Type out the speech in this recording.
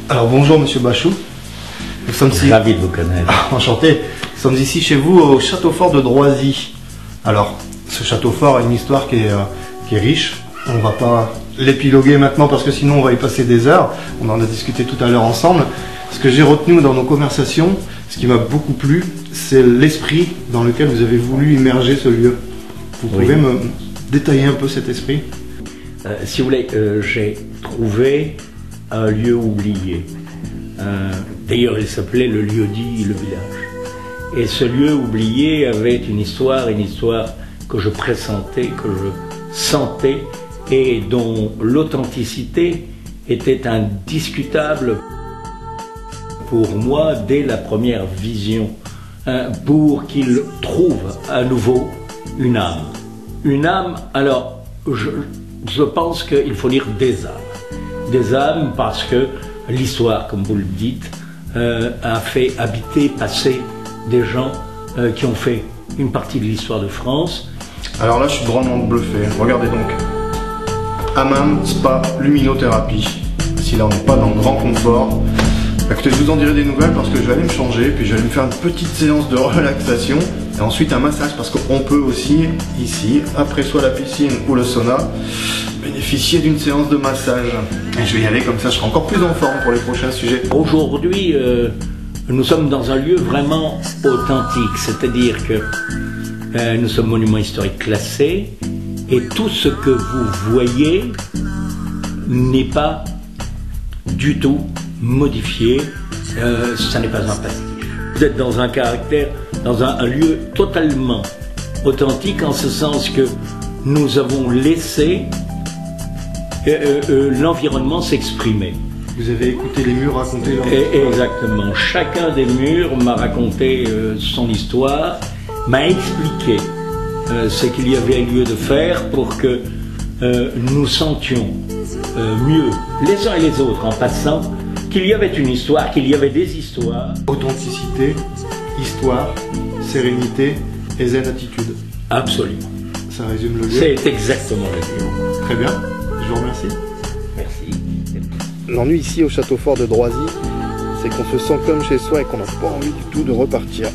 Alors bonjour Monsieur Bachou, nous sommes ici. Ravi de vous connaître. Enchanté. Nous sommes ici chez vous au château fort de Droisy. Alors, ce château fort a une histoire qui est riche. On ne va pas l'épiloguer maintenant parce que sinon on va y passer des heures. On en a discuté tout à l'heure ensemble. Ce que j'ai retenu dans nos conversations, ce qui m'a beaucoup plu, c'est l'esprit dans lequel vous avez voulu immerger ce lieu. Vous pouvez me détailler un peu cet esprit? Si vous voulez, j'ai trouvé un lieu oublié. D'ailleurs, il s'appelait le lieu-dit, le village. Et ce lieu oublié avait une histoire que je pressentais, que je sentais, et dont l'authenticité était indiscutable pour moi dès la première vision, pour qu'il trouve à nouveau une âme. Une âme, alors, je pense qu'il faut dire des âmes. Des âmes parce que l'histoire, comme vous le dites, a fait habiter, passer des gens qui ont fait une partie de l'histoire de France. Alors là, je suis drôlement bluffé. Regardez donc. Hammam, spa, luminothérapie. Si là, on n'est pas dans le grand confort. Écoutez, je vous en dirai des nouvelles parce que je vais aller me changer, puis je vais aller me faire une petite séance de relaxation et ensuite un massage parce qu'on peut aussi, ici, après soit la piscine ou le sauna, bénéficier d'une séance de massage. Et je vais y aller comme ça, je serai encore plus en forme pour les prochains sujets. Aujourd'hui, nous sommes dans un lieu vraiment authentique, c'est-à-dire que nous sommes monuments historiques classés et tout ce que vous voyez n'est pas du tout modifié, ça n'est pas un pastiche. Vous êtes dans un caractère, dans un lieu totalement authentique en ce sens que nous avons laissé l'environnement s'exprimer. Vous avez écouté les murs raconter leur histoire. Exactement. Chacun des murs m'a raconté son histoire, m'a expliqué ce qu'il y avait lieu de faire pour que nous sentions mieux les uns et les autres en passant qu'il y avait une histoire, qu'il y avait des histoires. Authenticité, histoire, sérénité et zen attitude. Absolument. Ça résume le lieu. C'est exactement le lieu. Très bien, je vous remercie. Merci. L'ennui ici au château fort de Droisy, c'est qu'on se sent comme chez soi et qu'on n'a pas envie du tout de repartir.